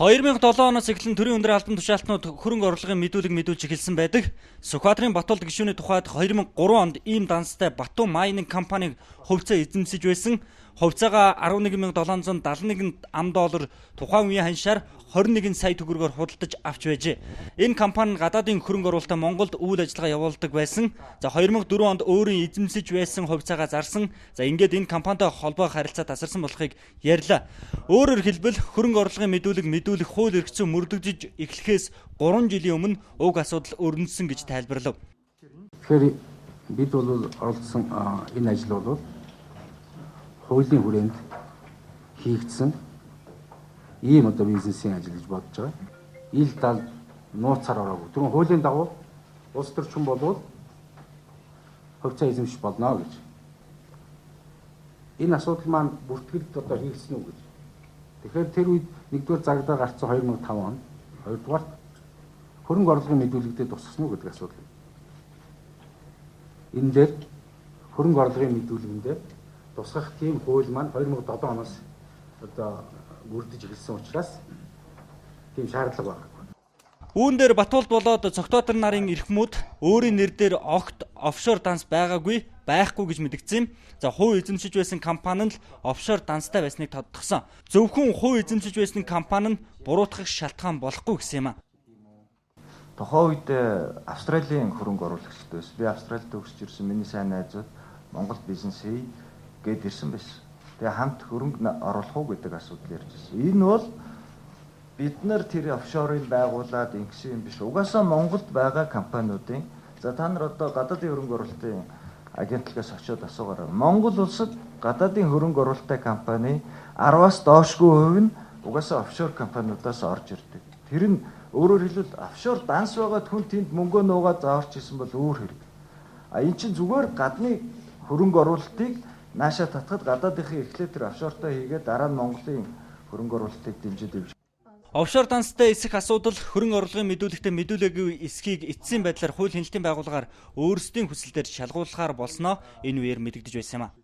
2007 оноос эхлэн төрийн өндөр албан тушаалтнууд хөрөнгө оруулгын мэдүүлэг мэдүүлж эхэлсэн байдаг. Сүхбаатарын Батуулд гишүүний тухайд 2003 онд ийм данстай Батуу Майнинг компаниг хувьцаа эзэмсэж байсан. Хувьцаагаа 11,771 ам.доллар тухайн үеийн ханшаар 21 сая төгрөгөөр худалдаж авч байжээ. Энэ компани гадаадын хөрөнгө оруулалтад Монголд үйл ажиллагаа явуулдаг байсан. За 2004 онд өөрийн эзэмсэж байсан хувьцаагаа зарсан. За ингээд энэ компанитай холбоо харилцаа тасарсан болохыг ярьлаа. Өөрөөр хэлбэл хөрөнгө оруулгын мэдүүлэх хууль эрх зүйн мөрдөгдөж эхлэхээс 3 жилийн өмнө уг асуудал өрнөсөн гэж тайлбарлав. Тэгэхээр бид бол оролцсон энэ ажил бол хуулийн хүрээнд хийгдсэн ийм бизнесийн ажил гэж бодож байгаа. Ил дал нууцаар ороогүй. Түрүүн хуулийн дагуу улс төрчин болвол хувьцаа эзэмших болно гэж. Энэ асуудал маань бүртгэлд хийгдсэн үү гэж. Тэгэхээр тэр үед нэгдүгээр загдаа гарцсан 2005 он, хоёрдугаар хөрөнгө оруулгын мэдүүлэгдээ тусгасан уу гэдэг асуудал. Энэ дээр хөрөнгө оруулгын мэдүүлгэндээ тусгах тийм хууль маань 2007 оноос бүрдэж эхэлсэн учраас тийм шаардлага байна. Үүн дээр Батуулд болоод цогтоотор нарын эрхмүүд өөрийн нэр дээр огт офшор данс байхгүй гэж мэдгдсэн юм. За хувь эзэмшиж байсан компани нь л офшор данстай байсныг тодтогсон. Зөвхөн хувь эзэмшиж байсан компани нь буруутгах шалтгаан болохгүй гэсэн юм а. Тухайн үед Австралийн хөрөнгө оруулагчд байсан. Би Австралид төгсөж ирсэн миний сайн найзууд Монгол бизнес хий гэд ирсэн байсан. Тэгээ хамт хөрөнгө оруулах уу гэдэг асуудал ярьж байсан. Энэ бол бид нар тэр офшорыг байгуулад ингэсэн юм биш. Угаасаа Монголд байгаа компаниудын за та нар одоо гадаадын хөрөнгө оруулалтын агентлагаас очиод асуугаарай. Монгол улсад гадаадын хөрөнгө оруулалтын компани 10-аас доошгүй хувь нь угаасаа офшор компаниудаас орж ирдэг. Тэр нь өөрөөр хэлбэл офшор данс байгаад хүн тэнд мөнгөө нуугаад заарч исэн бол өөр хэрэг. Энэ чинь зүгээр гадны хөрөнгө оруулалтыг наашаа татхад гадаадынхын эхлээд тэр офшортой хийгээд дараа нь Монголын хөрөнгө оруулалтыг дэмжиж дэвж. Офшор данстай эсэх асуудал хөрөнгө оруулгын мэдүүлэгтээ мэдүүлээгүй эсхийг эцсийн байдлаар хууль хяналтын байгууллагаар өөрсдийн хүсэлээр шалгуулахаар болсноо энэ үеэр мэдэгдэж байсан юм а.